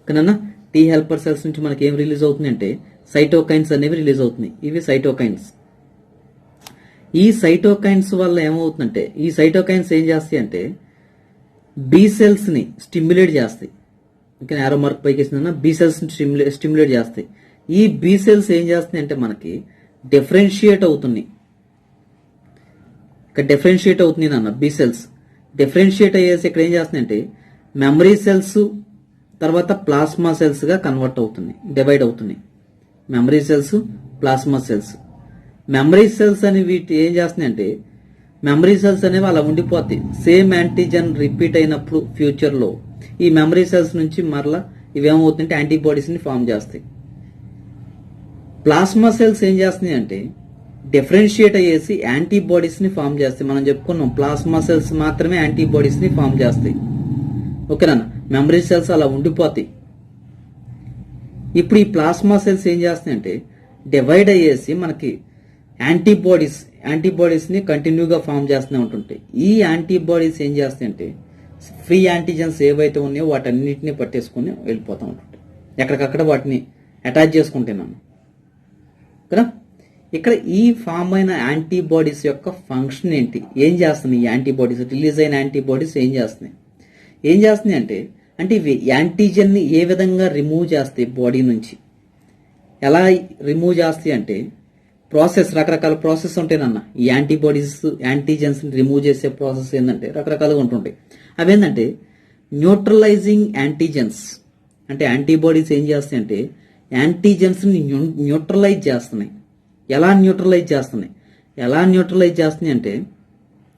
కన్నా టీ హెల్పర్ సెల్స్ నుంచి మనకి ఏం రిలీజ్ అవుతుంది అంటే సైటోకైన్స్ అనేవి రిలీజ్ అవుతున్నాయి. ఇవి సైటోకైన్స్. ఈ సైటోకైన్స్ వల్ల ఏమవుతుందంటే ఈ సైటోకైన్స్ ఏం చేస్తాయి అంటే బి సెల్స్ ని స్టిమ్యులేట్ చేస్తాయి. ఇంకా యారో మార్క్ పైకి వేసిన బి సెల్స్ స్టిమ్యులేట్ చేస్తాయి. ఈ బి సెల్స్ ఏం చేస్తున్నాయి అంటే మనకి డిఫరెన్షియేట్ అవుతున్నాయి. ఇక్కడ డిఫరెన్షియేట్ అవుతుంది నాన్న బి సెల్స్. డిఫరెన్షియేట్ అయ్యేసి ఇక్కడ ఏం చేస్తున్నాయి అంటే మెమరీ సెల్స్ తర్వాత ప్లాస్మా సెల్స్ గా కన్వర్ట్ అవుతున్నాయి, డివైడ్ అవుతున్నాయి. Memory cells, plasma cells. Memory cells అని వీటి ఏం చేస్తున్నాయి అంటే మెమరీ సెల్స్ అనేవి అలా ఉండిపోతాయి. సేమ్ యాంటీజెన్ రిపీట్ అయినప్పుడు ఫ్యూచర్ లో ఈ మెమరీ సెల్స్ నుంచి మరలా ఇవేమవుతుందంటే యాంటీబాడీస్ ని ఫామ్ చేస్తాయి. ప్లాస్మా సెల్స్ ఏం చేస్తున్నాయి అంటే డిఫరెన్షియేట్ అయ్యేసి యాంటీబాడీస్ ని ఫామ్ చేస్తాయి. మనం చెప్పుకున్నాం ప్లాస్మా సెల్స్ మాత్రమే యాంటీబాడీస్ ని ఫామ్ చేస్తాయి. ఓకేనా, మెమరీ సెల్స్ అలా ఉండిపోతాయి. ఇప్పుడు ఈ ప్లాస్మా సెల్స్ ఏం చేస్తున్నాయి అంటే డివైడ్ అయ్యేసి మనకి యాంటీబాడీస్ ని కంటిన్యూగా ఫామ్ చేస్తూనే ఉంటుంటాయి. ఈ యాంటీబాడీస్ ఏం చేస్తాయి అంటే ఫ్రీ యాంటీజెన్స్ ఏవైతే ఉన్నాయో వాటన్నిటిని పట్టేసుకుని వెళ్ళిపోతూ ఉంటుంటాయి. ఎక్కడికక్కడ వాటిని అటాచ్ చేసుకుంటున్నాను కదా. ఇక్కడ ఈ ఫామ్ అయిన యాంటీబాడీస్ యొక్క ఫంక్షన్ ఏంటి, ఏం చేస్తున్నాయి ఈ యాంటీబాడీస్, రిలీజ్ అయిన యాంటీబాడీస్ ఏం చేస్తున్నాయి అంటే ఇవి యాంటీజెన్ని ఏ విధంగా రిమూవ్ చేస్తాయి బాడీ నుంచి, ఎలా రిమూవ్ చేస్తాయి అంటే రకరకాల ప్రాసెస్ ఉంటాయినన్న. ఈ యాంటీబాడీస్ యాంటీజెన్స్ రిమూవ్ చేసే ప్రాసెస్ ఏంటంటే రకరకాలుగా ఉంటుంటాయి. అవేంటంటే న్యూట్రలైజింగ్ యాంటీజెన్స్, అంటే యాంటీబాడీస్ ఏం చేస్తాయి అంటే యాంటీజెన్స్ ని న్యూట్రలైజ్ చేస్తున్నాయి. ఎలా న్యూట్రలైజ్ చేస్తున్నాయి అంటే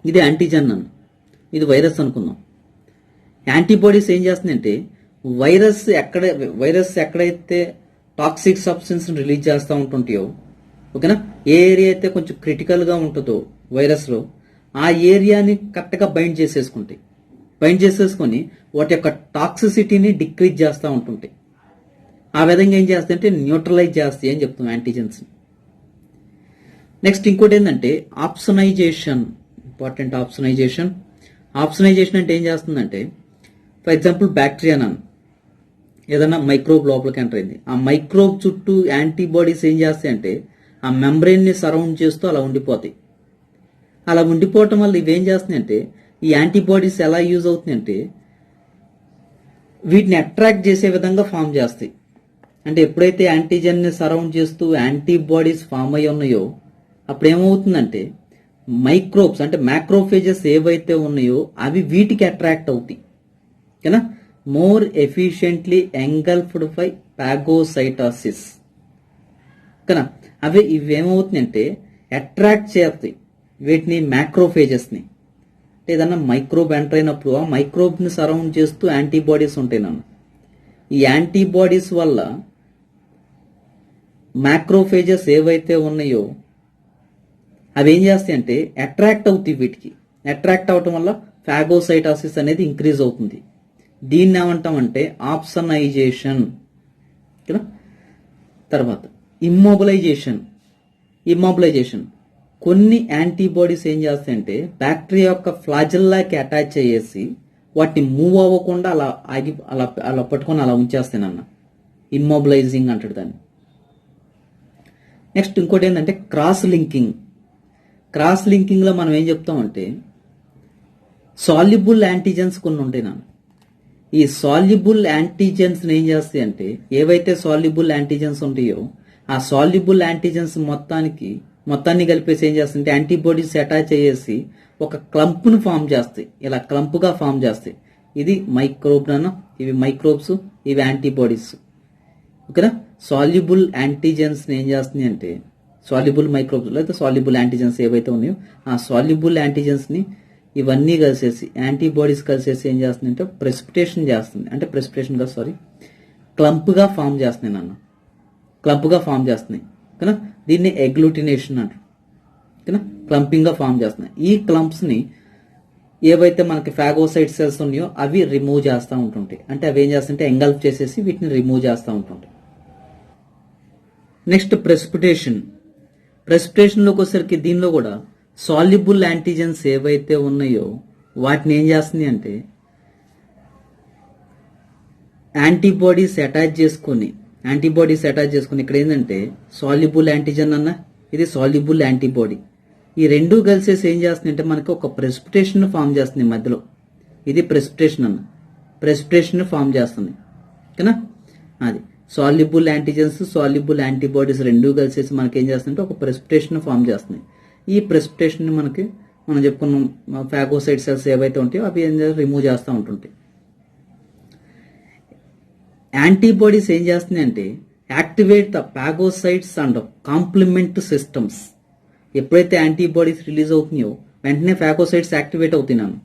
ఇది యాంటీజెన్ అన్న, ఇది వైరస్ అనుకుందాం. యాంటీబాడీస్ ఏం చేస్తున్నాయంటే వైరస్ ఎక్కడైతే టాక్సిక్ సబ్స్టెన్స్ రిలీజ్ చేస్తూ ఉంటుంటాయో, ఓకేనా, ఏ ఏరియా అయితే కొంచెం క్రిటికల్ గా ఉంటుందో వైరస్ లో ఆ ఏరియాని కరెక్ట్ గా బైండ్ చేసేసుకొని వాటి యొక్క టాక్సిసిటీని డిక్రీజ్ చేస్తూ ఉంటుంటాయి. ఆ విధంగా ఏం చేస్తాయంటే న్యూట్రలైజ్ చేస్తాయి అని చెప్తాం యాంటీజెన్స్. నెక్స్ట్ ఇంకోటి ఏంటంటే ఆప్సనైజేషన్, ఇంపార్టెంట్ ఆప్సనైజేషన్ అంటే ఏం చేస్తుందంటే ఫర్ ఎగ్జాంపుల్ బ్యాక్టీరియా ఏదైనా మైక్రోబ్ లోపలికి ఎంటర్ అయింది, ఆ మైక్రోబ్ చుట్టూ యాంటీబాడీస్ ఏం చేస్తాయంటే ఆ మెంబ్రెయిన్ ని సరౌండ్ చేస్తూ అలా ఉండిపోతాయి. అలా ఉండిపోవటం వల్ల ఇవేం చేస్తున్నాయంటే ఈ యాంటీబాడీస్ ఎలా యూజ్ అవుతున్నాయంటే వీటిని అట్రాక్ట్ చేసే విధంగా ఫామ్ చేస్తాయి. అంటే ఎప్పుడైతే యాంటీజెన్ ని సరౌండ్ చేస్తూ యాంటీబాడీస్ ఫామ్ అయి ఉన్నాయో అప్పుడు ఏమవుతుందంటే మైక్రోబ్స్ అంటే మ్యాక్రోఫేజెస్ ఏవైతే ఉన్నాయో అవి వీటికి అట్రాక్ట్ అవుతాయి, ఓకేనా, మోర్ ఎఫిషియెంట్లీ ఎంగల్ఫ్డ్ బై పాగోసైటోసిస్. ఓకేనా, ఇవేమవుతుందంటే అట్రాక్ట్ చేస్తాయి వీటిని మ్యాక్రోఫేజెస్ ని. ఏదన్నా మైక్రోబ్ ఎంటర్ అయినప్పుడు ఆ మైక్రోబ్ ని సరౌండ్ చేస్తూ యాంటీబాడీస్ ఉంటాయి నన్ను. ఈ యాంటీబాడీస్ వల్ల మ్యాక్రోఫేజెస్ ఏవైతే ఉన్నాయో అవి ఏం చేస్తాయంటే అట్రాక్ట్ అవుతాయి వీటికి. అట్రాక్ట్ అవటం వల్ల ఫాగోసైటోసిస్ అనేది ఇంక్రీజ్ అవుతుంది. దీన్ని ఏమంటామంటే ఆప్సనైజేషన్. తర్వాత ఇమ్మొబిలైజేషన్. కొన్ని యాంటీబాడీస్ ఏం చేస్తాయంటే బ్యాక్టీరియా యొక్క ఫ్లాజెల్లాకి అటాచ్ అయ్యేసి వాటిని మూవ్ అవ్వకుండా అలా పట్టుకొని అలా ఉంచేస్తానన్న, ఇమ్మొబిలైజింగ్ అంటాడు దాన్ని. నెక్స్ట్ ఇంకోటి ఏంటంటే క్రాస్ లింకింగ్ లో మనం ఏం చెప్తామంటే సాల్యుబుల్ యాంటీజెన్స్ కొన్ని ఉంటాయి నాన్న. ఈ సాల్యుబుల్ యాంటీజెన్స్ ఏం చేస్తాయి అంటే ఏవైతే సాల్యుబుల్ యాంటీజెన్స్ ఉంటాయో ఆ సాల్యుబుల్ యాంటీజెన్స్ మొత్తాన్ని కలిపేసి ఏం చేస్తాయంటే యాంటీబాడీస్ అటాచ్ అయ్యేసి ఒక క్లంప్ ను ఫామ్ చేస్తాయి, ఇలా క్లంప్ గా ఫామ్ చేస్తాయి. ఇది మైక్రోబ్ నాన్న, ఇవి మైక్రోబ్స్, ఇవి యాంటీబాడీస్, ఓకేనా. సాల్యుబుల్ యాంటీజెన్స్ ఏం చేస్తుంది అంటే సాల్యుబుల్ మైక్రోబ్స్ లేదా సాల్యుబుల్ యాంటీజెన్స్ ఏవైతే ఉన్నాయో ఆ సాల్యుబుల్ యాంటీజెన్స్ ని ఇవన్నీ కలిసేసి యాంటీబాడీస్ కలిసేసి ఏం చేస్తుంది అంటే ప్రెసిపిటేషన్ చేస్తుంది. అంటే ప్రెసిపిటేషన్ గా క్లంప్ గా ఫామ్ చేస్తున్నాయి నాన్న, క్లంప్ గా ఫామ్ చేస్తున్నాయి, ఓకేనా. దీన్ని ఎగ్లూటినేషన్ అంటారు, ఓకేనా. క్లంపింగ్ గా ఫామ్ చేస్తున్నాయి. ఈ క్లంప్స్ ని ఏవైతే మనకి ఫాగోసైట్ సెల్స్ ఉన్నాయో అవి రిమూవ్ చేస్తూ ఉంటుంటాయి. అంటే అవి ఏం చేస్తుంటే ఎంగల్ఫ్ చేసేసి వీటిని రిమూవ్ చేస్తూ ఉంటుంటాయి. నెక్స్ట్ ప్రెసిపిటేషన్ లోకి వచ్చేసరికి దీనిలో కూడా సాల్యుబుల్ యాంటీజెన్స్ ఏవైతే ఉన్నాయో వాటిని ఏం చేస్తుంది అంటే యాంటీబాడీస్ అటాచ్ చేసుకుని ఇక్కడ ఏంటంటే సాల్యుబుల్ యాంటీజెన్ అన్న, ఇది సాల్యుబుల్ యాంటీబాడీ, ఈ రెండు కలిసేసి ఏం చేస్తుంది అంటే మనకి ఒక ప్రెసిపిటేషన్ ఫామ్ చేస్తుంది మధ్యలో. ఇది ప్రెసిపిటేషన్ ఫామ్ చేస్తుంది, ఓకేనా. అది సాల్యుబుల్ యాంటీజెన్స్ సాల్యుబుల్ యాంటీబాడీస్ రెండు కలిసేసి మనకి ఏం చేస్తుందంటే ఒక ప్రెసిపిటేషన్ ఫామ్ చేస్తుంది. ఈ ప్రెసిపిటేషన్ మనం చెప్పుకున్నాం ఫాగోసైట్ సెల్స్ ఏవైతే ఉంటాయో అవి ఏం రిమూవ్ చేస్తూ ఉంటుంటాయి. యాంటీబాడీస్ ఏం చేస్తుంది అంటే activate the phagocytes and complement systems. ఎప్పుడైతే యాంటీబాడీస్ రిలీజ్ అవుతున్నాయో వెంటనే ఫాగోసైట్స్ యాక్టివేట్ అవుతున్నాను.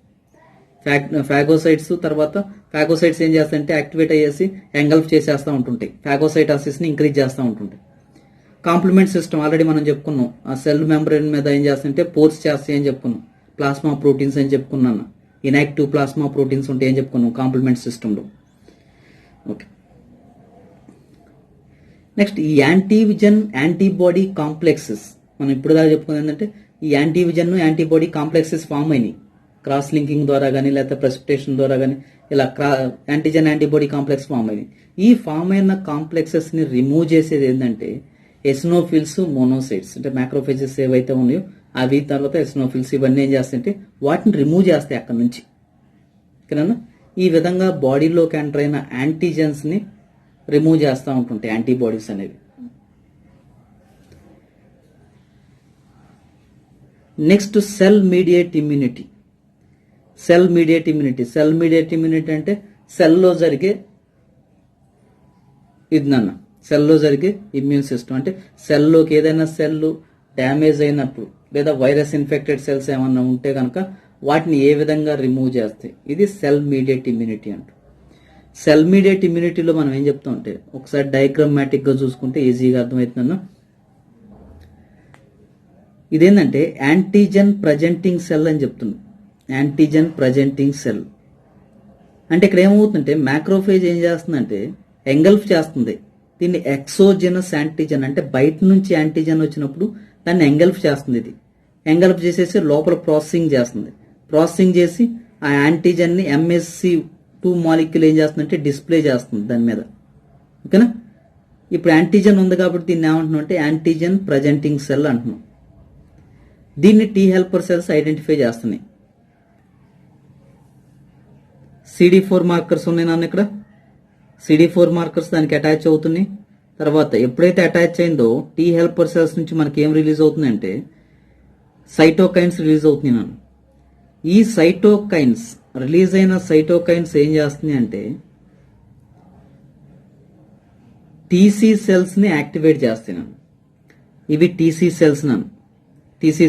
తర్వాత ఫాగోసైట్స్ ఏం చేస్తాయంటే యాక్టివేట్ అయ్యేసి ఎంగల్ఫ్ చేసేస్తూ ఉంటుంటాయి, ఫాగోసైటోసిస్ ని ఇంక్రీజ్ చేస్తూ ఉంటుంటాయి. కాంప్లిమెంట్ సిస్టమ్ ఆల్రెడీ మనం చెప్పుకున్నాం, ఆ సెల్ మెంబ్రెయిన్ మీద ఏం చేస్తుంటే పోర్స్ చేస్తాయి అని చెప్పుకున్నాం. ప్లాస్మా ప్రోటీన్స్ అని చెప్పుకున్నాను, ఇనాక్టివ్ ప్లాస్మా ప్రోటీన్స్ ఉంటాయి అని చెప్పుకున్నాం కాంప్లిమెంట్ సిస్టంలో. ఓకే, నెక్స్ట్ ఈ యాంటీబాడీ కాంప్లెక్సెస్ మనం ఇప్పుడు దాకా చెప్పుకున్నది ఏంటంటే ఈ యాంటీబాడీ కాంప్లెక్సెస్ ఫామ్ అయినాయి క్రాస్ లింకింగ్ ద్వారా కానీ లేకపోతే ప్రెసిపిటేషన్ ద్వారా కానీ ఇలా యాంటీబాడీ కాంప్లెక్స్ ఫామ్ అయింది. ఈ ఫామ్ అయిన కాంప్లెక్సెస్ ని రిమూవ్ చేసేది ఏంటంటే ఎసినోఫిల్స్, మోనోసైట్స్ అంటే మ్యాక్రోఫేజెస్ ఏవైతే ఉన్నాయో అవి, తర్వాత ఎసినోఫిల్స్ ఇవన్నీ ఏం చేస్తాయంటే వాటిని రిమూవ్ చేస్తాయి అక్కడ నుంచి. ఓకేనా? ఈ విధంగా బాడీలోకి ఎంటర్ అయిన యాంటీజెన్స్ ని రిమూవ్ చేస్తూ ఉంటుంటాయి యాంటీబాడీస్ అనేవి. Next cell mediate immunity. Cell mediate immunity. Cell mediate immunity అంటే సెల్లో జరిగే సెల్లో జరిగే ఇమ్యూన్ సిస్టమ్. అంటే సెల్లోకి ఏదైనా సెల్ డ్యామేజ్ అయినప్పుడు లేదా వైరస్ ఇన్ఫెక్టెడ్ సెల్స్ ఏమన్నా ఉంటే కనుక వాటిని ఏ విధంగా రిమూవ్ చేస్తాయి, ఇది సెల్ మీడియేట్ ఇమ్యూనిటీ అంట. సెల్ మీడియేట్ ఇమ్యూనిటీలో మనం ఏం చెప్తాం అంటే ఒకసారి డయాగ్రామాటిక్ గా చూసుకుంటే ఈజీగా అర్థమవుతుందన్న. ఇదేంటంటే యాంటీజెన్ ప్రజెంటింగ్ సెల్ అని చెప్తున్నాం. యాంటీజెన్ ప్రజెంటింగ్ సెల్ అంటే ఇక్కడ ఏమవుతుందంటే మ్యాక్రోఫేజ్ ఏం చేస్తుందంటే ఎంగల్ఫ్ చేస్తుంది. దీన్ని ఎక్సోజెనస్ యాంటీజెన్ అంటే బయట నుంచి యాంటీజెన్ వచ్చినప్పుడు దాన్ని ఎంగల్ఫ్ చేస్తుంది. ఇది ఎంగల్ఫ్ చేసేసి లోపల ప్రాసెసింగ్ చేస్తుంది. ప్రాసెసింగ్ చేసి ఆ యాంటీజెన్ ని MSC2 మాలిక్యూల్ ఏం చేస్తుందంటే డిస్ప్లే చేస్తుంది దాని మీద. ఓకేనా? ఇప్పుడు యాంటీజెన్ ఉంది కాబట్టి దీన్ని ఏమంటున్నాం అంటే యాంటీజెన్ ప్రజెంటింగ్ సెల్ అంటున్నాం. దీన్ని టీ హెల్పర్ సెల్స్ ఐడెంటిఫై చేస్తున్నాయి. CD4 మార్కర్స్ ఉన్నాయి నాన్న ఇక్కడ. CD4 మార్కర్స్ దానికి అటాచ్ అవుతున్నాయి. తర్వాత ఎప్పుడైతే అటాచ్ అయిందో టీ హెల్పర్ సెల్స్ నుంచి మనకి ఏం రిలీజ్ అవుతుందంటే సైటోకైన్స్ రిలీజ్ అవుతున్నాయి నాన్న. ఈ సైటోకైన్స్ రిలీజ్ అయిన సైటోకైన్స్ ఏం చేస్తున్నాయి అంటే టీసీ సెల్స్ ని యాక్టివేట్ చేస్తున్నాను. ఇవి టీసీ సెల్స్ నాన్న. టీసీ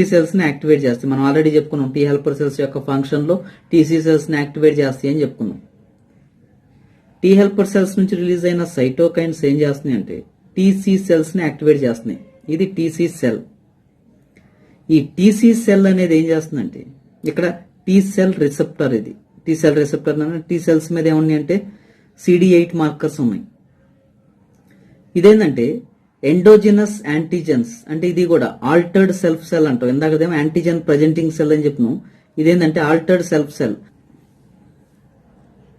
సెల్స్ ని యాక్టివేట్ చేస్తాయి. మనం ఆల్రెడీ చెప్పుకున్నాం టీ హెల్పర్ సెల్స్ యొక్క ఫంక్షన్ లో టీసీ సెల్స్ ని యాక్టివేట్ చేస్తాయి అని చెప్పుకున్నాం. టీ హెల్పర్ సెల్స్ నుంచి రిలీజ్ అయిన సైటోకైన్స్ ఏం చేస్తున్నాయి అంటే టీసీ సెల్స్ ని యాక్టివేట్ చేస్తున్నాయి. ఇది టీసీ సెల్. ఈ టీసీ సెల్ అనేది ఏం చేస్తుందంటే ఇక్కడ టీ సెల్ రిసెప్టర్. ఇది T cell receptor. T cells మీద ఏమున్నాయి అంటే CD8 మార్కర్స్ ఉన్నాయి. ఇదేంటంటే ఎండోజినస్ యాంటీజెన్స్ అంటే ఇది కూడా ఆల్టర్డ్ సెల్ఫ్ సెల్ అంటాం. ఇందాకదేమో యాంటీజెన్ ప్రజెంటింగ్ సెల్ అని చెప్పినాం. ఇదేంటంటే altered self cell.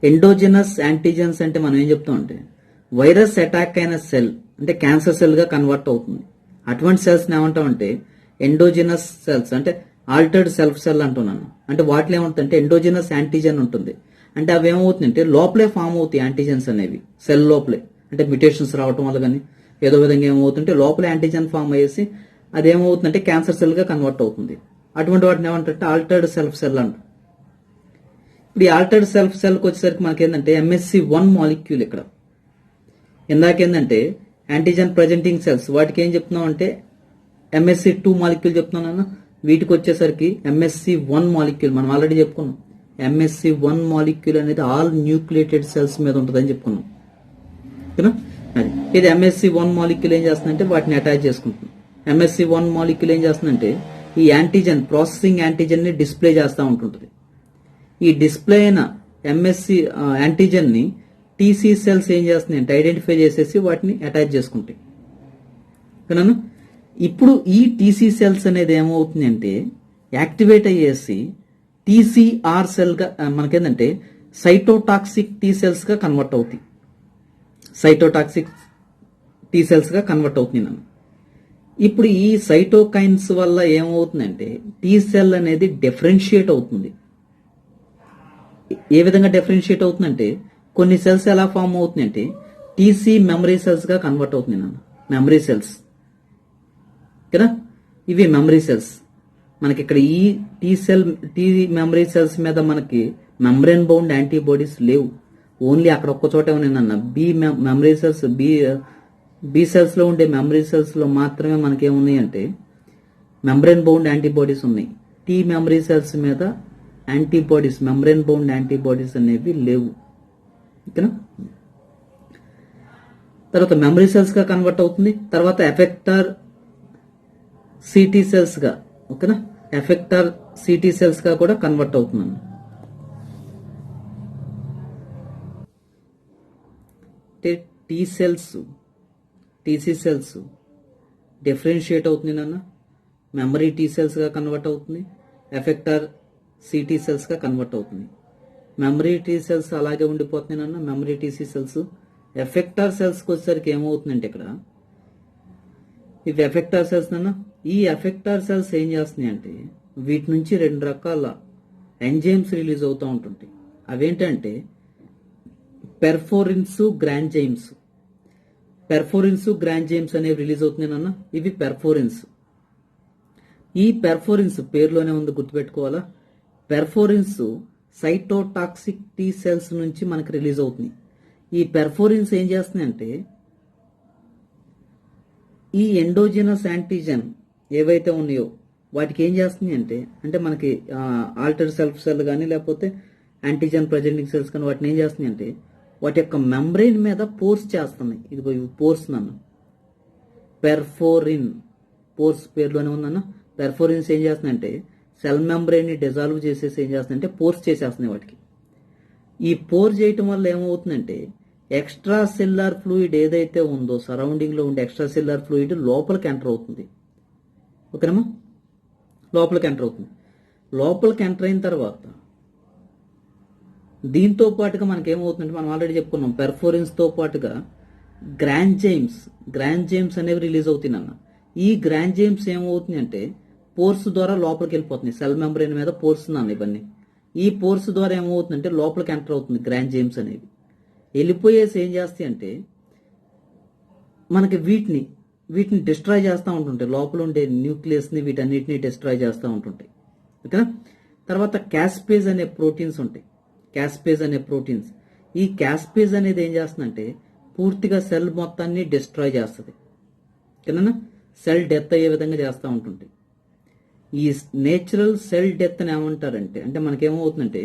Endogenous antigens అంటే మనం ఏం చెప్తాం అంటే వైరస్ అటాక్ అయిన సెల్ అంటే క్యాన్సర్ సెల్ గా కన్వర్ట్ అవుతుంది. అటువంటి సెల్స్ ఏమంటాం అంటే ఎండోజినస్ సెల్స్ అంటే ఆల్టర్డ్ సెల్ఫ్ సెల్ అంటున్నాను. అంటే వాటిలో ఏముంటుందంటే ఎండోజినస్ యాంటీజెన్ ఉంటుంది. అంటే అవి ఏమవుతుందంటే లోపలే ఫామ్ అవుతాయి యాంటీజెన్స్ అనేవి సెల్ లోపలే. అంటే మ్యుటేషన్స్ రావటం వల్ల కానీ ఏదో విధంగా ఏమవుతుంటే లోపల యాంటీజెన్ ఫామ్ అయ్యేసి అది ఏమవుతుందంటే క్యాన్సర్ సెల్ గా కన్వర్ట్ అవుతుంది. అటువంటి వాటిని ఏమంటే ఆల్టర్డ్ సెల్ఫ్ సెల్ అంట. ఇప్పుడు ఈ ఆల్టర్డ్ సెల్ఫ్ సెల్ కి వచ్చేసరికి మనకి ఏంటంటే MSC1 మాలిక్యూల్. ఇక్కడ ఇందాకేందంటే యాంటీజెన్ ప్రజెంటింగ్ సెల్స్ వాటికి ఏం చెప్తున్నాం అంటే MSC2 మాలిక్యూల్ చెప్తున్నాను. వీటికి వచ్చేసరికి MSC1 మాలిక్యూల్ మనం ఆల్రెడీ చెప్పుకున్నాం. MSC1 మాలిక్యూల్ అనేది ఆల్ న్యూక్లియేటెడ్ సెల్స్ మీద ఉంటుందని చెప్పుకున్నాం. ఓకేనా? ఇది MSC1 మాలిక్యూల్ ఏం చేస్తుందంటే వాటిని అటాచ్ చేసుకుంటుంది. MSC1 మాలిక్యూల్ ఏం చేస్తుందంటే ఈ యాంటీజెన్ ప్రాసెసింగ్ యాంటీజెన్ ని డిస్ప్లే చేస్తూ ఉంటుంటుంది. ఈ డిస్ప్లే అయిన MSC యాంటీజెన్ ని టీసీ సెల్స్ ఏం చేస్తున్నాయి అంటే ఐడెంటిఫై చేసేసి వాటిని అటాచ్ చేసుకుంటాయి. ఓకేనా? ఇప్పుడు ఈ టీసీ సెల్స్ అనేది ఏమవుతుంది అంటే యాక్టివేట్ అయ్యేసి TCR సెల్ గా మనకేంటంటే సైటోటాక్సిక్ టీ సెల్స్ గా కన్వర్ట్ అవుతాయి. సైటోటాక్సిక్ టీ సెల్స్ గా కన్వర్ట్ అవుతుంది నన్ను. ఇప్పుడు ఈ సైటోకైన్స్ వల్ల ఏమవుతుందంటే టీ సెల్ అనేది డిఫరెన్షియేట్ అవుతుంది. ఏ విధంగా డిఫరెన్షియేట్ అవుతుందంటే కొన్ని సెల్స్ ఎలా ఫామ్ అవుతుందంటే టీసీ మెమరీ సెల్స్ గా కన్వర్ట్ అవుతుంది నన్ను. మెమరీ సెల్స్ కదా, ఇవి మెమరీ సెల్స్. మనకి ఇక్కడ ఈ టీ మెమరీ సెల్స్ మీద మనకి మెంబ్రేన్ బౌండ్ యాంటీబాడీస్ లేవు. ఓన్లీ అక్కడ ఒక్క చోటే ఉన్నాయన్న మెమరీ సెల్స్. బి సెల్స్ లో ఉండే మెమరీ సెల్స్ లో మాత్రమే మనకేమున్నాయి అంటే మెంబ్రేన్ బౌండ్ యాంటీబాడీస్ ఉన్నాయి. టీ మెమరీ సెల్స్ మీద యాంటీబాడీస్ మెంబ్రేన్ బౌండ్ యాంటీబాడీస్ అనేవి లేవు. ఓకేనా? తర్వాత మెమరీ సెల్స్ గా కన్వర్ట్ అవుతుంది. తర్వాత ఎఫెక్టర్ సిటీ సెల్స్ గా, ఓకేనా, ఎఫెక్టర్ సిటీ సెల్స్ గా కూడా కన్వర్ట్ అవుతుంది. T cells TC cells differentiate అవుతుంది నాన్న. మెమరీ టీ సెల్స్ గా కన్వర్ట్ అవుతుంది. ఎఫెక్టర్ సిటీ సెల్స్ గా కన్వర్ట్ అవుతుంది. మెమరీ టీ సెల్స్ అలాగే ఉండిపోతున్నాయి నాన్న. Memory TC cells. Effector cells కి వచ్చేసరికి ఏమవుతుందంటే ఇక్కడ ఇవి ఎఫెక్టార్ సెల్స్ అన్న. ఈ ఎఫెక్టార్ సెల్స్ ఏం చేస్తున్నాయి అంటే వీటి నుంచి 2 రకాల ఎంజైమ్స్ రిలీజ్ అవుతూ ఉంటుంటాయి. అవేంటంటే పెర్ఫోరిన్స్, గ్రాంజైమ్స్. పెర్ఫోరిన్స్, గ్రాంజైమ్స్ అనేవి రిలీజ్ అవుతున్నాయి అన్న. ఇవి పెర్ఫోరిన్స్. ఈ పెర్ఫోరిన్స్ పేరులోనే ఉంది, గుర్తుపెట్టుకోవాలా. పెర్ఫోరిన్స్ సైటోటాక్సిక్ టీ సెల్స్ నుంచి మనకి రిలీజ్ అవుతుంది. ఈ పెర్ఫోరిన్స్ ఏం చేస్తున్నాయంటే ఈ ఎండోజినస్ యాంటీజెన్ ఏవైతే ఉన్నాయో వాటికి ఏం చేస్తుంది అంటే మనకి ఆల్టర్ సెల్ఫ్ సెల్ కానీ లేకపోతే యాంటీజెన్ ప్రజెంటింగ్ సెల్స్ కానీ వాటిని ఏం చేస్తుంది అంటే వాటి యొక్క మెంబ్రెయిన్ మీద పోర్స్ చేస్తున్నాయి. ఇదిగో ఇవి పోర్స్ నన్ను. పెర్ఫోరిన్ పోర్స్ పేరులోనే ఉందన్న. పెర్ఫోరిన్స్ ఏం చేస్తుందంటే సెల్ మెంబ్రెయిన్ ని డిజాల్వ్ చేసేసి ఏం చేస్తుందంటే పోర్స్ చేసేస్తున్నాయి వాటికి. ఈ పోర్ చేయటం వల్ల ఏమవుతుందంటే ఎక్స్ట్రా సెల్యులార్ ఫ్లూయిడ్ ఏదైతే ఉందో సరౌండింగ్ లో ఉండే ఎక్స్ట్రా సెల్యులార్ ఫ్లూయిడ్ లోపలికి ఎంటర్ అవుతుంది. ఓకేనమ్మా, లోపలికి ఎంటర్ అవుతుంది. లోపలికి ఎంటర్ అయిన తర్వాత దీంతో పాటుగా మనకి ఏమవుతుందంటే మనం ఆల్రెడీ చెప్పుకున్నాం, పెర్ఫోరిన్స్ తో పాటుగా గ్రాంజైమ్స్ అనేవి రిలీజ్ అవుతుంది అన్న. ఈ గ్రాంజైమ్స్ ఏమవుతుంది అంటే పోర్స్ ద్వారా లోపలికి వెళ్ళిపోతుంది. సెల్ మెంబ్రెయిన్ మీద పోర్స్ అన్న ఇవన్నీ. ఈ పోర్స్ ద్వారా ఏమవుతుందంటే లోపలికి ఎంటర్ అవుతుంది గ్రాంజైమ్స్ అనేవి. వెళ్ళిపోయేసి ఏం చేస్తాయి అంటే మనకి వీటిని డిస్ట్రాయ్ చేస్తూ ఉంటుంటాయి. లోపల ఉండే న్యూక్లియస్ని వీటన్నిటిని డిస్ట్రాయ్ చేస్తూ ఉంటుంటాయి. ఓకేనా. తర్వాత క్యాస్పేజ్ అనే ప్రోటీన్స్ ఉంటాయి. ఈ క్యాస్పేజ్ అనేది ఏం చేస్తుందంటే పూర్తిగా సెల్ మొత్తాన్ని డిస్ట్రాయ్ చేస్తుంది. ఓకేనా. సెల్ డెత్ అయ్యే విధంగా చేస్తూ ఉంటుంటాయి. ఈ నేచురల్ సెల్ డెత్ అని ఏమంటారంటే అంటే మనకేమవుతుందంటే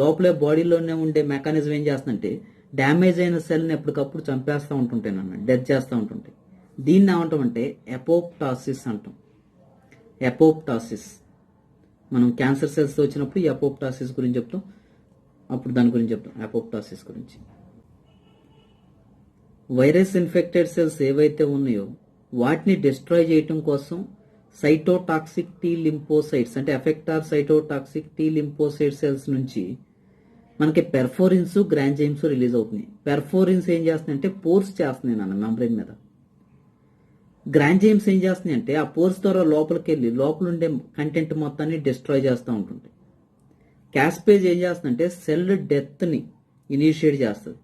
లోపలే బాడీలోనే ఉండే మెకానిజం ఏం చేస్తుందంటే డ్యామేజ్ అయిన సెల్ని ఎప్పటికప్పుడు చంపేస్తూ ఉంటుంటాయి అన్న, డెత్ చేస్తూ ఉంటుంటాయి. దీన్ని ఏమంటాం అంటే ఎపోప్టాసిస్ అంటాం. ఎపోప్టాసిస్ మనం క్యాన్సర్ సెల్స్ వచ్చినప్పుడు ఈ ఎపోప్టాసిస్ గురించి చెప్తాం, అప్పుడు దాని గురించి చెప్తాం ఎపోప్టాసిస్ గురించి. వైరస్ ఇన్ఫెక్టెడ్ సెల్స్ ఏవైతే ఉన్నాయో వాటిని డిస్ట్రాయ్ చేయటం కోసం సైటోటాక్సిక్ టీ లింపోసైట్స్ అంటే effector cytotoxic T lymphocyte cells నుంచి మనకి పెర్ఫోరిన్స్, గ్రాంజైమ్స్ రిలీజ్ అవుతున్నాయి. పెర్ఫోరిన్స్ ఏం చేస్తున్నాయి అంటే పోర్స్ చేస్తున్నాయి నాన్న మెంబ్రెయిన్ మీద. గ్రాంజైమ్స్ ఏం చేస్తున్నాయి అంటే ఆ పోర్స్ ద్వారా లోపలికి వెళ్ళి లోపల ఉండే కంటెంట్ మొత్తాన్ని డిస్ట్రాయ్ చేస్తూ ఉంటుంది. క్యాస్పేజ్ ఏం చేస్తుందంటే సెల్ డెత్ ని ఇనిషియేట్ చేస్తుంది.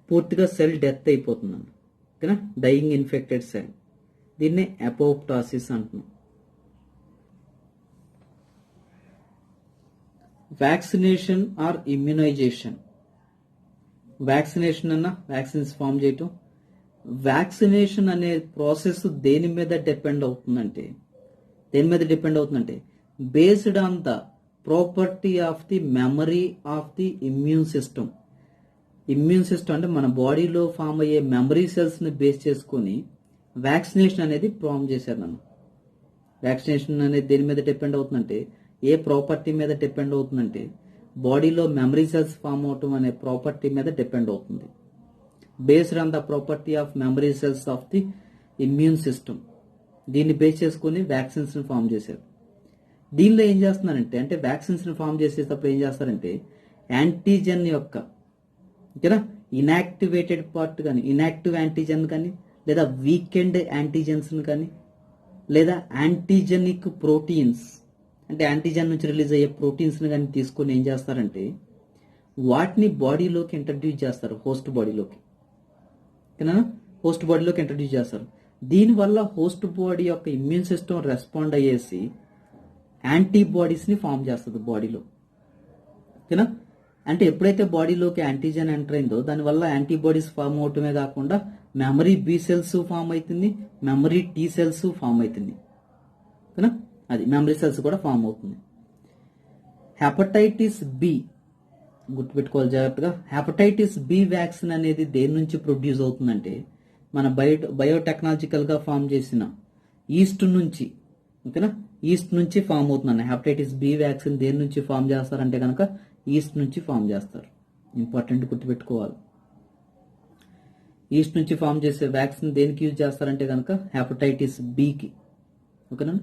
పూర్తిగా సెల్ డెత్ అయిపోతుంది అన్న. ఓకేనా, డైయింగ్ ఇన్ఫెక్టెడ్ సెల్. దీన్నే అపోప్టాసిస్ అంటున్నాం. Vaccination or immunization. వ్యాక్సినేషన్ అన్న వ్యాక్సిన్స్ ఫామ్ చేయటం. వ్యాక్సినేషన్ అనే ప్రాసెస్ దేని మీద డిపెండ్ అవుతుందంటే based on the property of the memory of the immune system. Immune system అంటే మన బాడీలో ఫామ్ అయ్యే మెమరీ సెల్స్ ని బేస్ చేసుకొని వ్యాక్సినేషన్ అనేది ఫామ్ చేశారు నన్ను. వ్యాక్సినేషన్ అనేది దేని మీద డిపెండ్ అవుతుందంటే ఏ ప్రాపర్టీ మీద డిపెండ్ అవుతుందంటే బాడీలో మెమరీ సెల్స్ ఫామ్ అవటం అనే ప్రాపర్టీ మీద డిపెండ్ అవుతుంది. Based on the property of memory cells of the immune system. దీన్ని బేస్ చేసుకుని వ్యాక్సిన్స్ ని ఫామ్ చేశారు. దీనిలో ఏం చేస్తున్నారంటే అంటే వ్యాక్సిన్స్ ని ఫామ్ చేసేటప్పుడు ఏం చేస్తారంటే యాంటీజెన్ యొక్క ఇనాక్టివేటెడ్ పార్ట్ కానీ ఇనాక్టివ్ యాంటీజెన్ కానీ లేదా వీకెండ్ యాంటీజెన్స్ కానీ లేదా యాంటీజెనిక్ ప్రోటీన్స్ అంటే యాంటీజెన్ నుంచి రిలీజ్ అయ్యే ప్రోటీన్స్ కానీ తీసుకొని ఏం చేస్తారంటే వాటిని బాడీలోకి ఇంట్రడ్యూస్ చేస్తారు. హోస్ట్ బాడీలోకి ఇంట్రడ్యూస్ చేస్తారు. దీనివల్ల హోస్ట్ బాడీ యొక్క ఇమ్యూన్ సిస్టమ్ రెస్పాండ్ అయ్యేసి యాంటీబాడీస్ ని ఫామ్ చేస్తుంది బాడీలో. ఓకేనా. అంటే ఎప్పుడైతే బాడీలోకి యాంటీజెన్ ఎంటర్ అయిందో దానివల్ల యాంటీబాడీస్ ఫామ్ అవటమే కాకుండా మెమరీ బి సెల్స్ ఫామ్ అవుతుంది, మెమరీ టీ సెల్స్ ఫామ్ అవుతుంది. ఓకేనా, అది మెమరీ సెల్స్ కూడా ఫామ్ అవుతుంది. హెపటైటిస్ బి గుర్తుపెట్టుకోవాలి జాగ్రత్తగా. హెపటైటిస్ బి వ్యాక్సిన్ అనేది దేని నుంచి ప్రొడ్యూస్ అవుతుందంటే మన బయోటెక్నాలజికల్ గా ఫామ్ చేసిన ఈస్ట్ నుంచి. ఓకేనా, ఈస్ట్ నుంచి ఫామ్ అవుతుందండి. హెపటైటిస్ బి వ్యాక్సిన్ దేని నుంచి ఫామ్ చేస్తారంటే కనుక ఈస్ట్ నుంచి ఫామ్ చేస్తారు. ఇంపార్టెంట్ గుర్తుపెట్టుకోవాలి. ఈస్ట్ నుంచి ఫామ్ చేసే వ్యాక్సిన్ దేనికి యూజ్ చేస్తారంటే కనుక హెపటైటిస్ బికి. ఓకేనా.